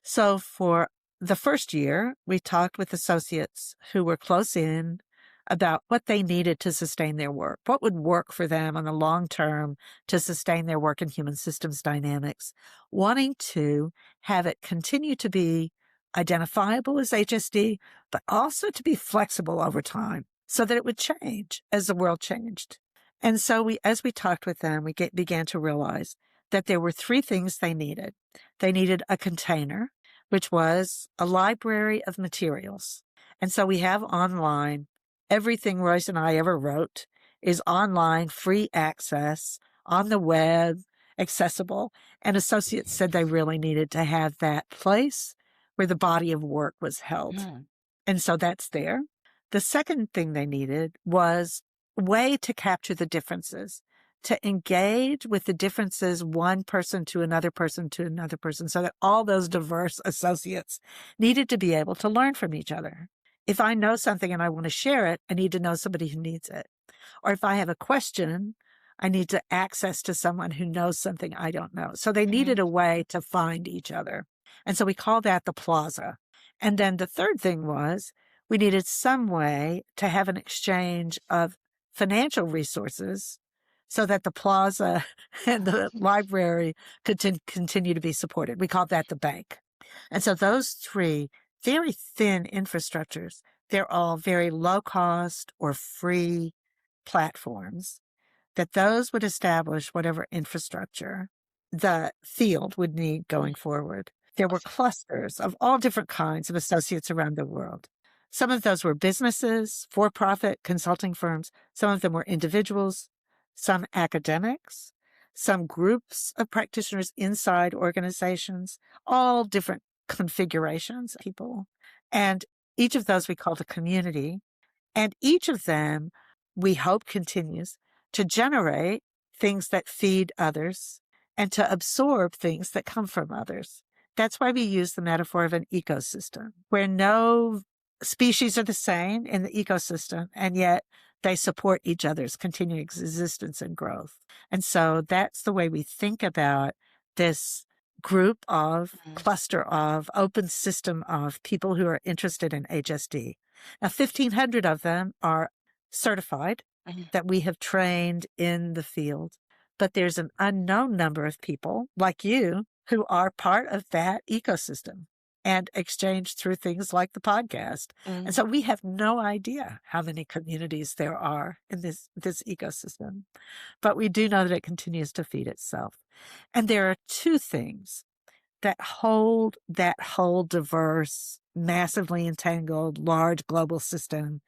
So for the first year, we talked with associates who were close in about what they needed to sustain their work, what would work for them on the long term to sustain their work in human systems dynamics, wanting to have it continue to be identifiable as HSD, but also to be flexible over time so that it would change as the world changed. And so as we talked with them, we began to realize that there were three things they needed. They needed a container, which was a library of materials. And so we have online, everything Royce and I ever wrote is online, free access, on the web, accessible. And associates said they really needed to have that place where the body of work was held. And so that's there. The second thing they needed was a way to capture the differences, to engage with the differences one person to another person to another person, so that all those diverse associates needed to be able to learn from each other. If I know something and I want to share it, I need to know somebody who needs it. Or if I have a question, I need to access to someone who knows something I don't know. So they needed a way to find each other. And so we call that the plaza. And then the third thing was we needed some way to have an exchange of financial resources so that the plaza and the library could continue to be supported. We call that the bank. And so those three very thin infrastructures, they're all very low cost or free platforms, that those would establish whatever infrastructure the field would need going forward. There were clusters of all different kinds of associates around the world. Some of those were businesses, for-profit consulting firms. Some of them were individuals, some academics, some groups of practitioners inside organizations, all different configurations of people. And each of those we called a community. And each of them, we hope, continues to generate things that feed others and to absorb things that come from others. That's why we use the metaphor of an ecosystem, where no species are the same in the ecosystem, and yet they support each other's continuing existence and growth. And so that's the way we think about this group of, cluster of, open system of people who are interested in HSD. Now, 1,500 of them are certified, that we have trained in the field. But there's an unknown number of people like you who are part of that ecosystem and exchange through things like the podcast. And so we have no idea how many communities there are in this ecosystem, but we do know that it continues to feed itself. And there are two things that hold that whole diverse, massively entangled, large global system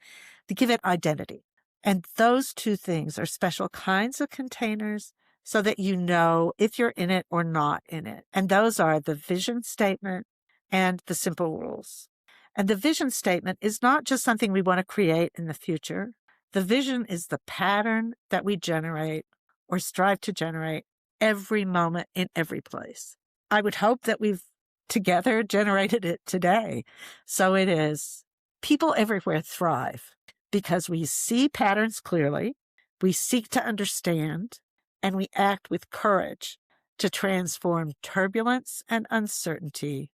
to give it identity. And those two things are special kinds of containers so that you know if you're in it or not in it. And those are the vision statement and the simple rules. And the vision statement is not just something we want to create in the future. The vision is the pattern that we generate or strive to generate every moment in every place. I would hope that we've together generated it today. So it is people everywhere thrive because we see patterns clearly, we seek to understand, and we act with courage to transform turbulence and uncertainty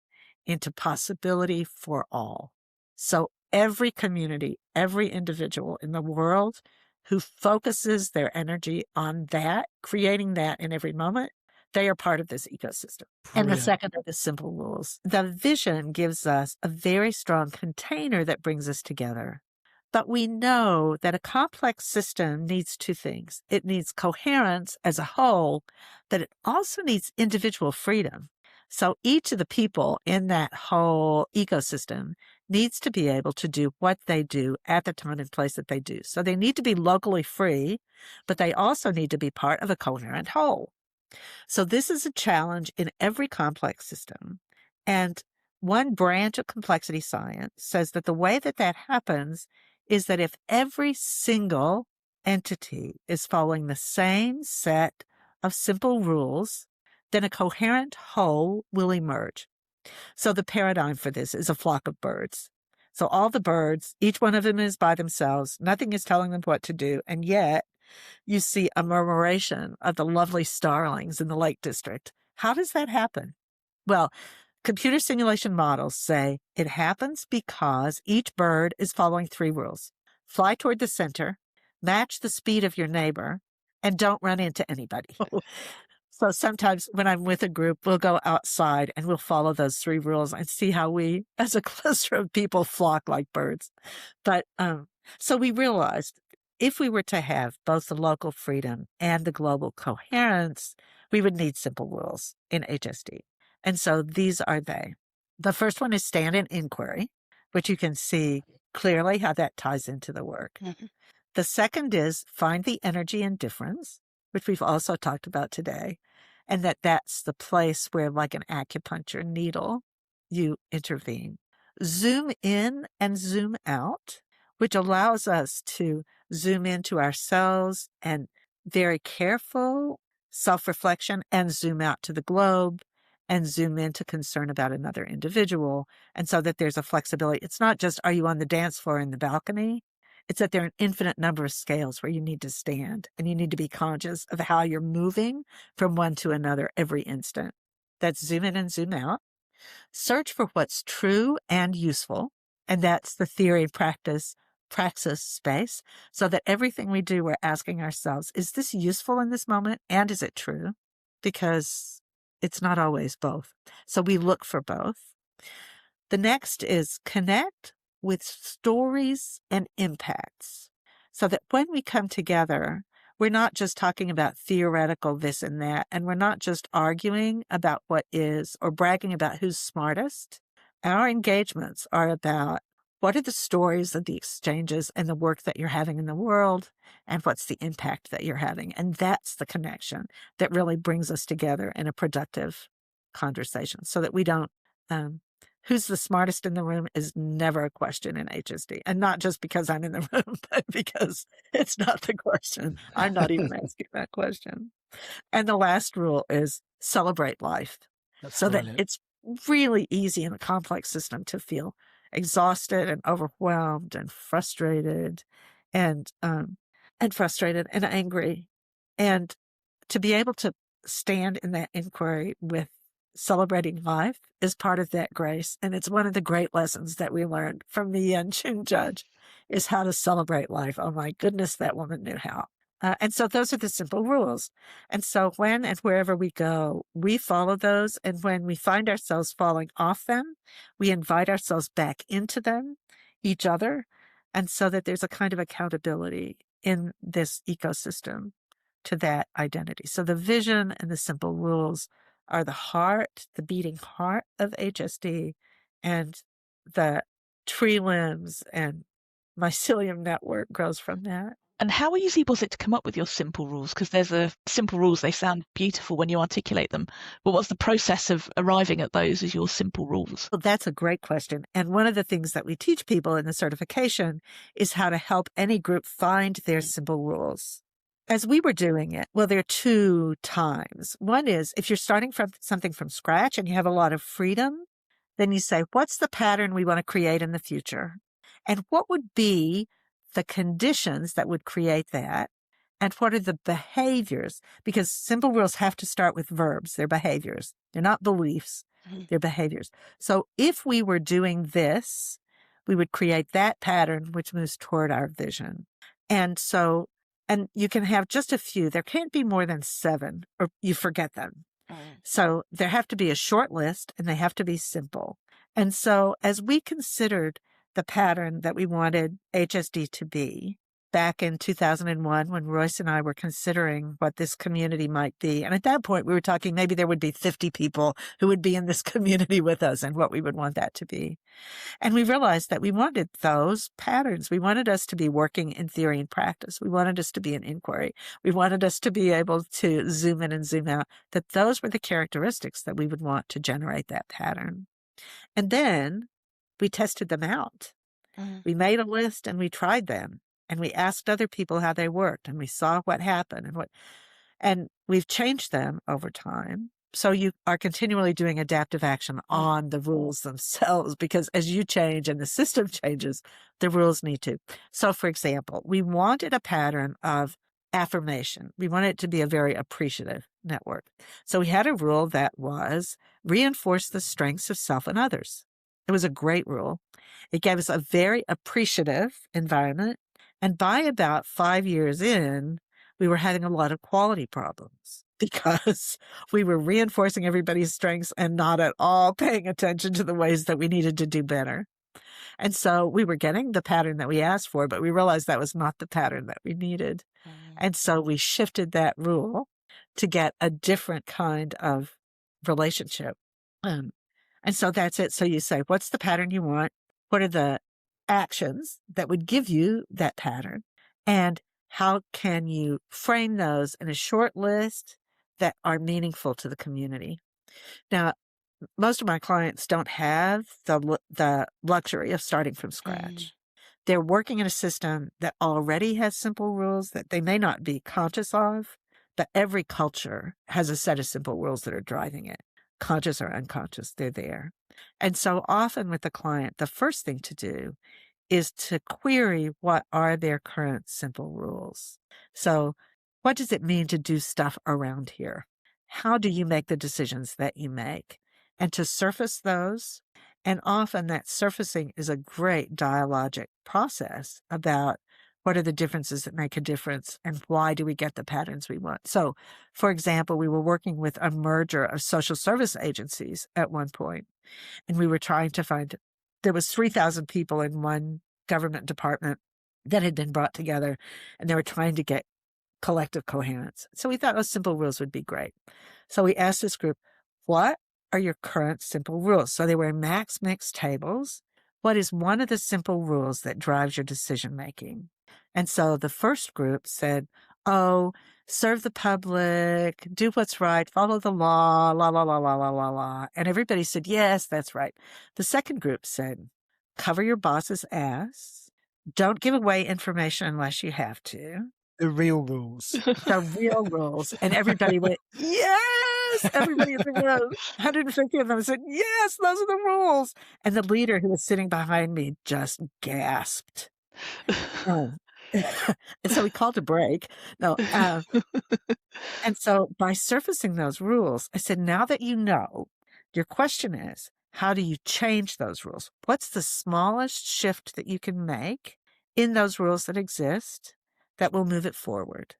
into possibility for all. So every community, every individual in the world who focuses their energy on that, creating that in every moment, they are part of this ecosystem. And the second are the simple rules. The vision gives us a very strong container that brings us together. But we know that a complex system needs two things. It needs coherence as a whole, but it also needs individual freedom. So each of the people in that whole ecosystem needs to be able to do what they do at the time and place that they do. So they need to be locally free, but they also need to be part of a coherent whole. So this is a challenge in every complex system. And one branch of complexity science says that the way that that happens is that if every single entity is following the same set of simple rules, then a coherent whole will emerge. So the paradigm for this is a flock of birds. So all the birds, each one of them is by themselves. Nothing is telling them what to do. And yet you see a murmuration of the lovely starlings in the Lake District. How does that happen? Well, computer simulation models say it happens because each bird is following 3 rules. Fly toward the center, match the speed of your neighbor, and don't run into anybody. So sometimes when I'm with a group, we'll go outside and we'll follow those 3 rules and see how we, as a cluster of people, flock like birds. But so we realized if we were to have both the local freedom and the global coherence, we would need simple rules in HSD. And so these are they. The first one is stand in inquiry, which you can see clearly how that ties into the work. Mm-hmm. The second is find the energy in difference, which we've also talked about today, and that's the place where, like an acupuncture needle, you intervene. Zoom in and zoom out, which allows us to zoom into ourselves and very careful self-reflection and zoom out to the globe and zoom into concern about another individual. And so that there's a flexibility. It's not just, are you on the dance floor in the balcony? It's that there are an infinite number of scales where you need to stand and you need to be conscious of how you're moving from one to another every instant. That's zoom in and zoom out. Search for what's true and useful. And that's the theory, praxis space. So that everything we do, we're asking ourselves, is this useful in this moment? And is it true? Because it's not always both. So we look for both. The next is connect with stories and impacts, so that when we come together, we're not just talking about theoretical this and that, and we're not just arguing about what is or bragging about who's smartest. Our engagements are about what are the stories of the exchanges and the work that you're having in the world, and what's the impact that you're having. And that's the connection that really brings us together in a productive conversation, so that we don't who's the smartest in the room is never a question in HSD. And not just because I'm in the room, but because it's not the question. I'm not even asking that question. And the last rule is celebrate life. That's so brilliant. That it's really easy in a complex system to feel exhausted and overwhelmed and frustrated and angry. And to be able to stand in that inquiry with celebrating life is part of that grace. And it's one of the great lessons that we learned from the Yen Chun judge is how to celebrate life. Oh my goodness, that woman knew how. And so those are the simple rules. And so when and wherever we go, we follow those. And when we find ourselves falling off them, we invite ourselves back into them, each other. And so that there's a kind of accountability in this ecosystem to that identity. So the vision and the simple rules are the heart, the beating heart of HSD, and the tree limbs and mycelium network grows from that. And how easy was it to come up with your simple rules? Because there's simple rules, they sound beautiful when you articulate them. But what's the process of arriving at those as your simple rules? Well, that's a great question. And one of the things that we teach people in the certification is how to help any group find their simple rules. As we were doing it, well, there are 2 times. One is if you're starting from something from scratch and you have a lot of freedom, then you say, what's the pattern we want to create in the future? And what would be the conditions that would create that? And what are the behaviors? Because simple rules have to start with verbs. They're behaviors. They're not beliefs. They're behaviors. So if we were doing this, we would create that pattern which moves toward our vision. And you can have just a few. There can't be more than 7 or you forget them. So there have to be a short list and they have to be simple. And so as we considered the pattern that we wanted HSD to be back in 2001 when Royce and I were considering what this community might be. And at that point, we were talking maybe there would be 50 people who would be in this community with us and what we would want that to be. And we realized that we wanted those patterns. We wanted us to be working in theory and practice. We wanted us to be in inquiry. We wanted us to be able to zoom in and zoom out, that those were the characteristics that we would want to generate that pattern. And then we tested them out. We made a list and we tried them. And we asked other people how they worked and we saw what happened and we've changed them over time. So you are continually doing adaptive action on the rules themselves because as you change and the system changes, the rules need to. So for example, we wanted a pattern of affirmation. We want it to be a very appreciative network. So we had a rule that was reinforce the strengths of self and others. It was a great rule. It gave us a very appreciative environment. And by about 5 years in, we were having a lot of quality problems because we were reinforcing everybody's strengths and not at all paying attention to the ways that we needed to do better. And so we were getting the pattern that we asked for, but we realized that was not the pattern that we needed. And so we shifted that rule to get a different kind of relationship. And so that's it. So you say, what's the pattern you want? What are the actions that would give you that pattern? And how can you frame those in a short list that are meaningful to the community? Now, most of my clients don't have the luxury of starting from scratch. They're working in a system that already has simple rules that they may not be conscious of, but every culture has a set of simple rules that are driving it. Conscious or unconscious, they're there. And so often with the client, the first thing to do is to query what are their current simple rules. So what does it mean to do stuff around here? How do you make the decisions that you make? And to surface those. And often that surfacing is a great dialogic process about what are the differences that make a difference and why do we get the patterns we want. So, for example, we were working with a merger of social service agencies at one point, and we were trying to find, there was 3,000 people in one government department that had been brought together, and they were trying to get collective coherence. So we thought those simple rules would be great. So we asked this group, what are your current simple rules? So they were max mix tables. What is one of the simple rules that drives your decision making? And so the first group said, oh, serve the public, do what's right, follow the law, la, la, la, la, la, la, la. And everybody said, yes, that's right. The second group said, cover your boss's ass, don't give away information unless you have to. The real rules. The real rules. And everybody went, yes! Everybody in the room, 150 of them said, yes, those are the rules. And the leader who was sitting behind me just gasped. And so we called a break. And so by surfacing those rules, I said, now that you know, your question is, how do you change those rules? What's the smallest shift that you can make in those rules that exist that will move it forward?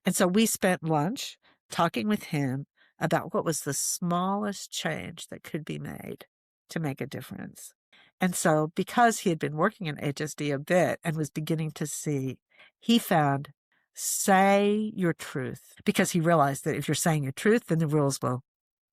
And so we spent lunch talking with him about what was the smallest change that could be made to make a difference. And so because he had been working in HSD a bit and was beginning to see, he found say your truth, because he realized that if you're saying your truth, then the rules will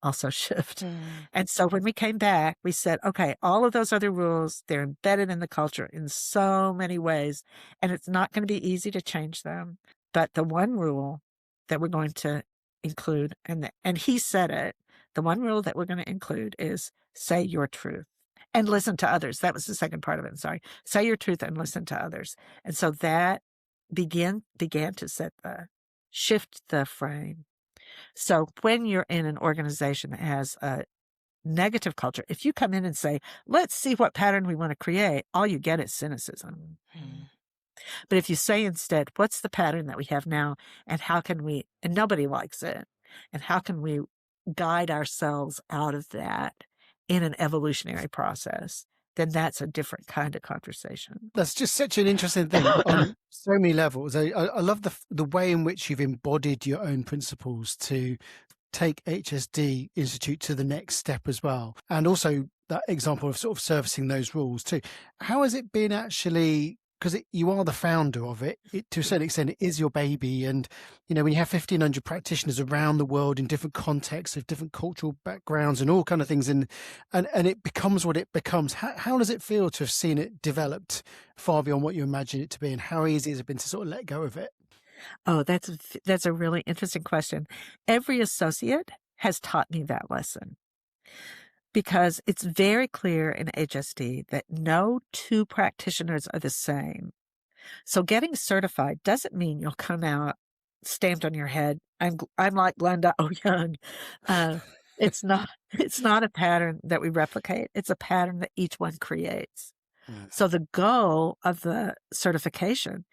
also shift. And so when we came back, we said, okay, all of those other rules, they're embedded in the culture in so many ways, and it's not going to be easy to change them. But the one rule that we're going to include, and he said it, the one rule that we're going to include is say your truth and listen to others. That was the second part of it. Sorry. Say your truth and listen to others. And so that began to shift the frame. So when you're in an organization that has a negative culture, if you come in and say, let's see what pattern we want to create, all you get is cynicism. But if you say instead, what's the pattern that we have now, and how can we, and nobody likes it, and how can we guide ourselves out of that in an evolutionary process, then that's a different kind of conversation. That's just such an interesting thing on so many levels. I love the way in which you've embodied your own principles to take HSD Institute to the next step as well. And also that example of sort of servicing those rules too. How has it been actually, because you are the founder of it, to a certain extent, it is your baby. And, you know, when you have 1,500 practitioners around the world in different contexts of different cultural backgrounds and all kind of things, and it becomes what it becomes, how does it feel to have seen it developed far beyond what you imagined it to be? And how easy has it been to sort of let go of it? Oh, that's a really interesting question. Every associate has taught me that lesson, because it's very clear in HSD that no two practitioners are the same. So getting certified doesn't mean you'll come out stamped on your head, I'm like Glenda Eoyang. It's not a pattern that we replicate. It's a pattern that each one creates. So the goal of the certification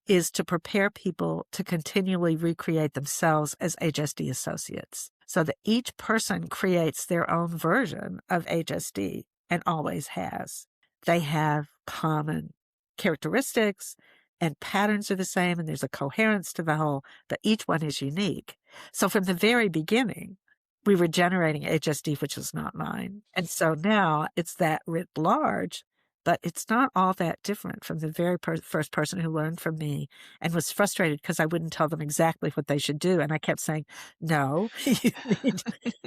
is to prepare people to continually recreate themselves as HSD associates, so that each person creates their own version of HSD and always has. They have common characteristics and patterns are the same, and there's a coherence to the whole, but each one is unique. So from the very beginning, we were generating HSD, which was not mine. And so now it's that writ large, but it's not all that different from the very first person who learned from me and was frustrated because I wouldn't tell them exactly what they should do. And I kept saying, no, you need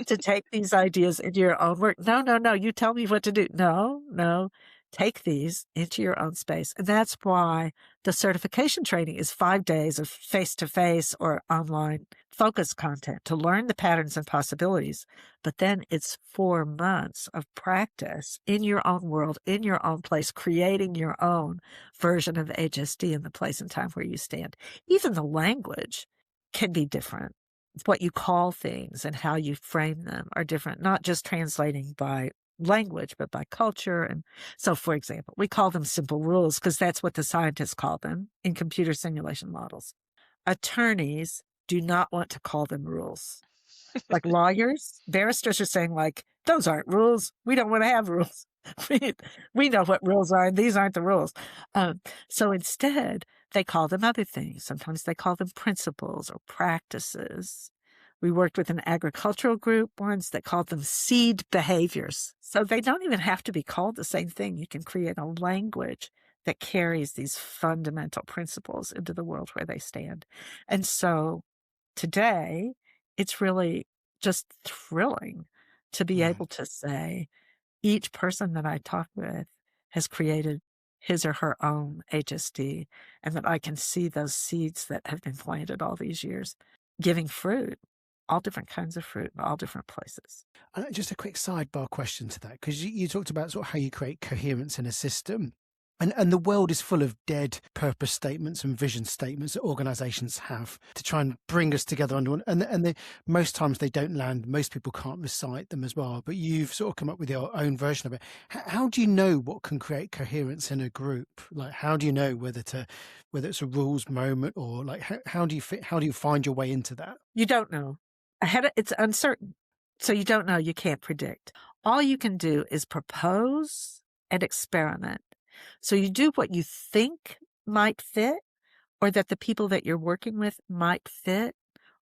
to take these ideas into your own work. No, you tell me what to do. No, take these into your own space. And that's why the certification training is 5 days of face-to-face or online focus content to learn the patterns and possibilities. But then it's 4 months of practice in your own world, in your own place, creating your own version of HSD in the place and time where you stand. Even the language can be different. What you call things and how you frame them are different, not just translating by language, but by culture. And so, for example, we call them simple rules because that's what the scientists call them in computer simulation models. Attorneys do not want to call them rules. Like lawyers, barristers are saying like, those aren't rules. We don't want to have rules. We know what rules are, and these aren't the rules. So instead, they call them other things. Sometimes they call them principles or practices. We worked with an agricultural group once that called them seed behaviors. So they don't even have to be called the same thing. You can create a language that carries these fundamental principles into the world where they stand. And so today, it's really just thrilling to be able to say each person that I talk with has created his or her own HSD, and that I can see those seeds that have been planted all these years giving fruit. All different kinds of fruit in all different places. Just a quick sidebar question to that, because you talked about sort of how you create coherence in a system. And the world is full of dead purpose statements and vision statements that organizations have to try and bring us together under one. And most times they don't land. Most people can't recite them as well. But you've sort of come up with your own version of it. How do you know what can create coherence in a group? Like, how do you know whether it's a rules moment or like how do you find your way into that? You don't know. It's uncertain. So you don't know. You can't predict. All you can do is propose and experiment. So you do what you think might fit, or that the people that you're working with might fit,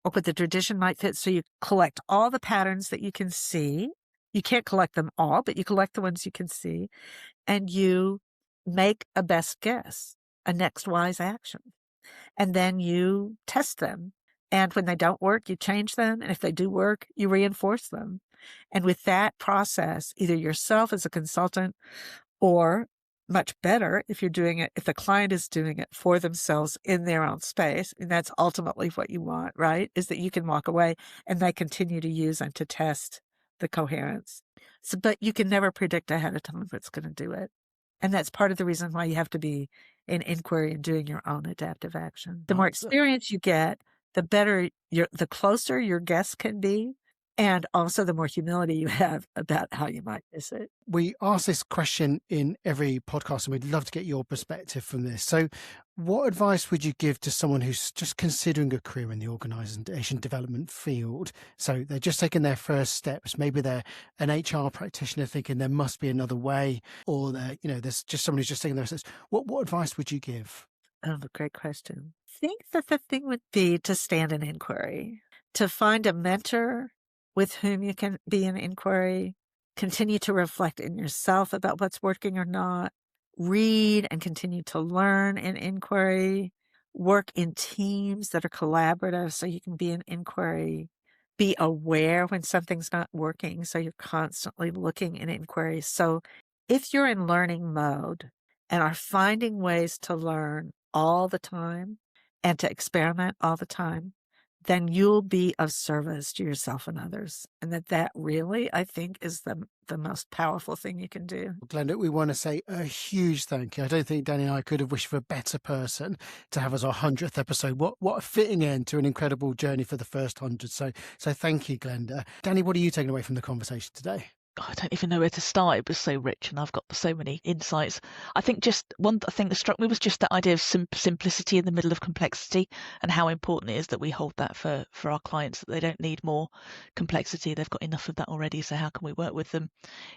or what the tradition might fit. So you collect all the patterns that you can see. You can't collect them all, but you collect the ones you can see, and you make a best guess, a next wise action. And then you test them. And when they don't work, you change them. And if they do work, you reinforce them. And with that process, either yourself as a consultant, or much better if you're doing it, if the client is doing it for themselves in their own space, and that's ultimately what you want, right? Is that you can walk away and they continue to use and to test the coherence. So, but you can never predict ahead of time what's going to do it. And that's part of the reason why you have to be in inquiry and doing your own adaptive action. The more experience you get, the better the closer your guess can be. And also the more humility you have about how you might miss it. We ask this question in every podcast, and we'd love to get your perspective from this. So what advice would you give to someone who's just considering a career in the organization development field? So they're just taking their first steps. Maybe they're an HR practitioner thinking there must be another way, or there's just someone who's just taking their steps. What advice would you give? Oh, great question. I think that the thing would be to stand in inquiry, to find a mentor with whom you can be in inquiry, continue to reflect in yourself about what's working or not, read and continue to learn in inquiry, work in teams that are collaborative so you can be in inquiry, be aware when something's not working so you're constantly looking in inquiry. So if you're in learning mode and are finding ways to learn all the time and to experiment all the time, then you'll be of service to yourself and others. And that really, I think, is the most powerful thing you can do. Glenda, we want to say a huge thank you. I don't think Danny and I could have wished for a better person to have as our 100th episode. What a fitting end to an incredible journey for the first 100. So thank you, Glenda. Danny, what are you taking away from the conversation today? I don't even know where to start. It was so rich, and I've got so many insights. I think just one thing that struck me was just that idea of simplicity in the middle of complexity, and how important it is that we hold that for our clients, that they don't need more complexity. They've got enough of that already. So how can we work with them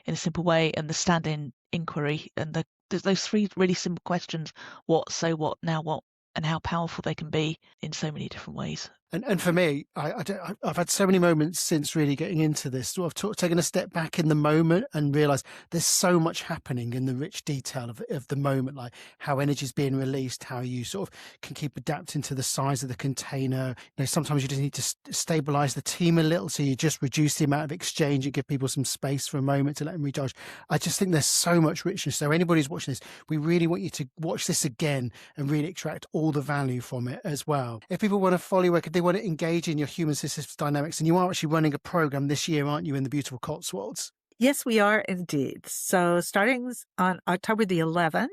in a simple way? And the stand-in inquiry and those three really simple questions: what, so what, now what, and how powerful they can be in so many different ways. And for me, I've had so many moments since really getting into this. So I've taken a step back in the moment and realised there's so much happening in the rich detail of the moment, like how energy is being released, how you sort of can keep adapting to the size of the container. Sometimes you just need to stabilise the team a little, so you just reduce the amount of exchange and give people some space for a moment to let them recharge. I just think there's so much richness. So anybody who's watching this, we really want you to watch this again and really extract all the value from it as well. If people want to follow you, if they want to engage in your human systems dynamics, and you are actually running a program this year, aren't you, in the beautiful Cotswolds? Yes, we are indeed. So starting on October the 11th,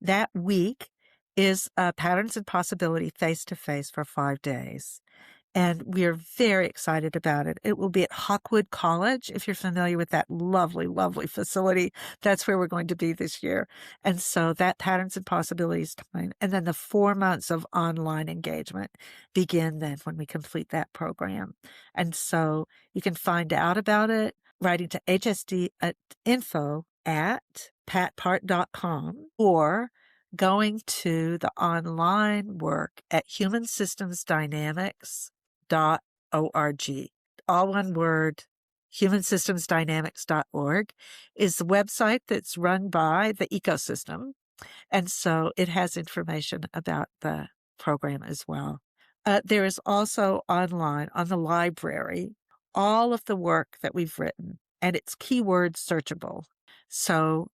that week is Patterns and Possibility face-to-face for 5 days. And we're very excited about it. It will be at Hawkwood College. If you're familiar with that lovely, lovely facility, that's where we're going to be this year. And so that Patterns and Possibilities time. And then the 4 months of online engagement begin then when we complete that program. And so you can find out about it writing to hsd@info@patpart.com, or going to the online work at humansystemsdynamics.org. All one word, humansystemsdynamics.org is the website that's run by the ecosystem. And so it has information about the program as well. There is also online on the library all of the work that we've written, and it's keyword searchable. So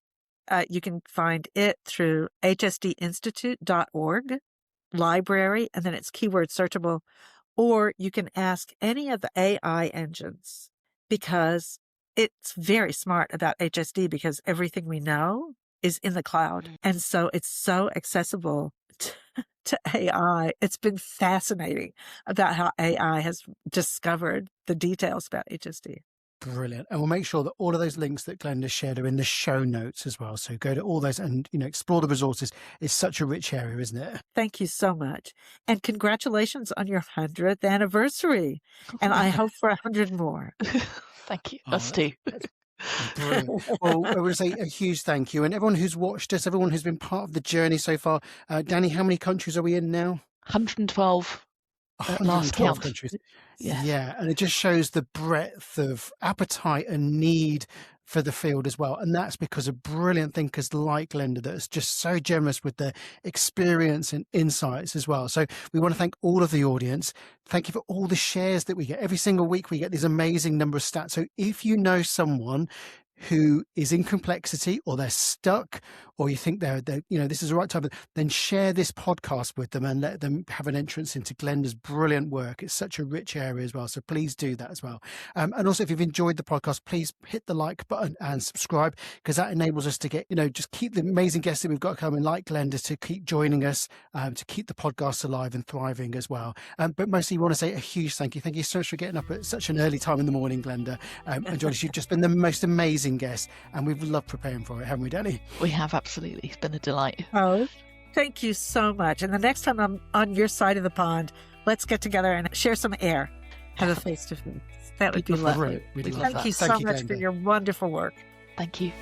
you can find it through hsdinstitute.org, library, and then it's keyword searchable. Or you can ask any of the AI engines, because it's very smart about HSD, because everything we know is in the cloud. And so it's so accessible to AI. It's been fascinating about how AI has discovered the details about HSD. Brilliant. And we'll make sure that all of those links that Glenda shared are in the show notes as well. So go to all those and, explore the resources. It's such a rich area, isn't it? Thank you so much. And congratulations on your 100th anniversary. And I hope for 100 more. Thank you. Us too. Brilliant. Well, I would say a huge thank you. And everyone who's watched us, everyone who's been part of the journey so far. Danny, how many countries are we in now? 112. 112 countries. Yeah. And it just shows the breadth of appetite and need for the field as well. And that's because of brilliant thinkers like Glenda that is just so generous with their experience and insights as well. So we want to thank all of the audience. Thank you for all the shares that we get. Every single week we get this amazing number of stats. So if you know someone who is in complexity, or they're stuck, or you think they're this is the right time, then share this podcast with them and let them have an entrance into Glenda's brilliant work. It's such a rich area as well. So please do that as well. And also, if you've enjoyed the podcast, please hit the like button and subscribe, because that enables us to get, just keep the amazing guests that we've got coming, like Glenda, to keep joining us, to keep the podcast alive and thriving as well. But mostly we want to say a huge thank you. Thank you so much for getting up at such an early time in the morning, Glenda. And Joyce, you've just been the most amazing guest, and we've loved preparing for it, haven't we, Danny? We have, absolutely. It's been a delight. Oh, thank you so much. And the next time I'm on your side of the pond, let's get together and share some air. Have a face-to-face. That would be lovely. Really Thank you so much for your wonderful work. Thank you.